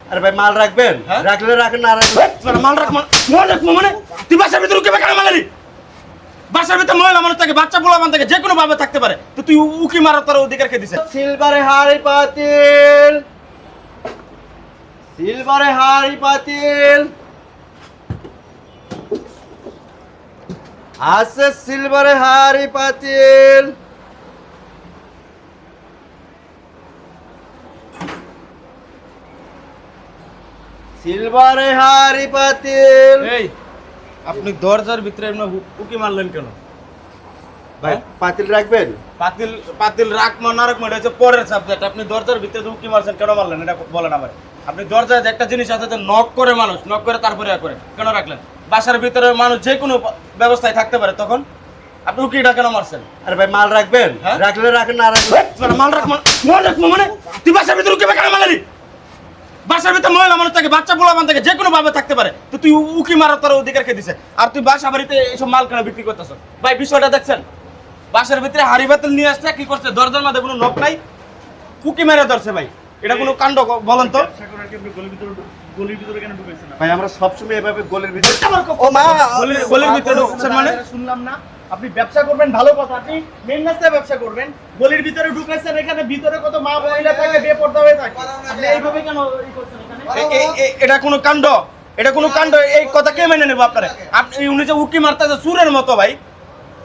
আরে ভাই মাল রাখবেন? রাখলে রাখেন, না রাখলে মাল রাখ মানে তুই বাসার ভিতরে উকি কেন মারলি? বাসার ভিতরে মহিলা মানুষ থাকে, বাচ্চা পোলাপান থাকে, যে কোনো ভাবে থাকতে পারে, তো তুই উকি মারার তোর অধিকার কে দিছে? সিলভারে হাড়ি পাতিল, সিলভারে হাড়ি পাতিল আছে, সিলভারে হাড়ি পাতিল। সিলভারে হাড়ি পাতিল। এই আপনি দরজার ভিতরে উকি মারলেন কেন ভাই পাতিল রাখবেন? পাতিল পাতিল রাখবো না রাখবো এটা হচ্ছে পরের সাবজেক্ট। আপনি দরজার ভিতরে উকি মারছেন কেন মারলেন এটা বলেন আমার। আপনি দরজায় একটা জিনিস আছে যে নক করে মানুষ, নক করে তারপরে করে কেন রাখলেন? বাসার ভিতরে মানুষ যে কোনো ব্যবস্থায় থাকতে পারে, তখন আপনি উকিটা কেন মারছেন? আরে ভাই মাল রাখবেন? রাখলে রাখেন, না রাখলে মাল রাখবো মানে তুই বাসার ভিতরে উকি কেন মারলি? বাসার ভিতরে মহিলা মানুষ থাকে, বাচ্চা পোলাপান থাকে, যে কোনো ভাবে থাকতে পারে, তো তুই উকি মারার তোর অধিকার কে দিছে? আর তুই বাসা বাড়িতে এইসব মাল কেন বিক্রি করতেছ? ভাই বিষয়টা দেখছেন? বাসার ভিতরে হাড়ি বাতিল নিয়ে আসছে, কি করছে? দরজার মধ্যে কোনো নখ নাই, উকি মেরে ধরছে। ভাই এটা কোনো কাণ্ড বলেন তো? ভাই আমরা সবসময় এভাবে গলির ভিতরে ও মা গলির ভিতরে ঢুকছেন মানে? শুনলাম না আপনি ব্যবসা করবেন, ভালো কথা, আপনি মেন রাস্তায় ব্যবসা করবেন, গলির ভিতরে ঢুকেছেন, এখানে ভিতরে কত মা মহিলা থাকে, বেপরদা হয়ে থাকে, আপনি এইভাবে কেন ই করছেন এখানে? এটা কোনো কাণ্ড? এটা কোনো কাণ্ড? এই কথা কে মেনে নেব আপনারা? আপনি উনি যে উকি মারতেছে সুরের মতো, ভাই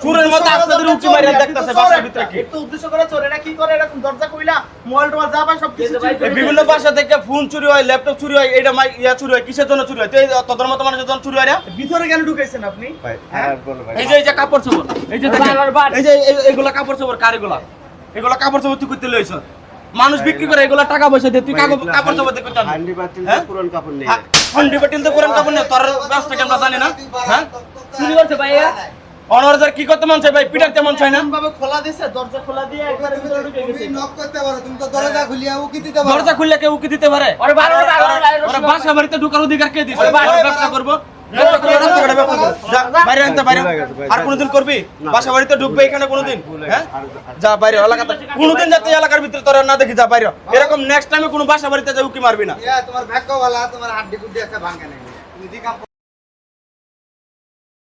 সুরের মতো আপনাদের উকি মারিয়া দেখতেছে বাসার ভিতরে। কি একটু উদ্দেশ্য করে চোর, এটা কি করে? এরকম দরজা কইলা মোবাইল টোবাইল যা পায় সব কিছু চুরি করে। বিভিন্ন বাসা থেকে ফোন চুরি হয়, ল্যাপটপ চুরি হয়, এটা চুরি হয়, কিসের জন্য চুরি হয়? তো এই তোদের মতো মানুষের জন্য চুরি হয় না? ভিতরে কেন ঢুকাইছেন আপনি? ভাই আর বলো ভাই। এই যে কাপড় চোপড়, এই যে দেখেন, এই যে এইগুলা কাপড় চোপড় কার? এগুলা কাপড় চোপড় তুই করতে লইছ? মানুষ বিক্রি করে এগুলা টাকা পয়সা দিয়ে, তুই কাপড় চোপড় দিয়ে করতে হান্ডি পাতিল পুরান কাপড় নেই। হন্ডি বাটিল তো পুরান কাপড় নেই, তোর ব্যবস্থা কেন জানি না? হ্যাঁ চুরি করছে ভাইয়া। অনর্জার কি করতে মন চাই ভাই? পিটার তেমন চাই না? এমন ভাবে খোলা দিয়েছে, দরজা খোলা দিয়ে একবারে ভিতরে ঢুকে গেছে। নক করতে পারো, তুমি তো দরজা খুলিয়া উকি দিতে পারো। দরজা খুললে কেউ উকি দিতে পারে? ওরে ভালো ওরা বাসা বাড়িতে ঢোকার অধিকার কে দিছে? ব্যবসা করবো, বাইরে আনতে বাইরে। আর কোনদিন করবি? বাসা বাড়িতে ঢুকবে এখানে কোনদিন? হ্যাঁ যা বাইরে, এলাকাতে কোনদিন যাতে এলাকার ভিতরে তোরা না দেখি, যা বাইরে। এরকম নেক্সট টাইমে কোনো বাসা বাড়িতে যা উকি মারবি না। তোমার ভাগ্য ভালো, তোমার হাড্ডি গুড্ডি আছে ভাঙে নাই। তুমি যে কাম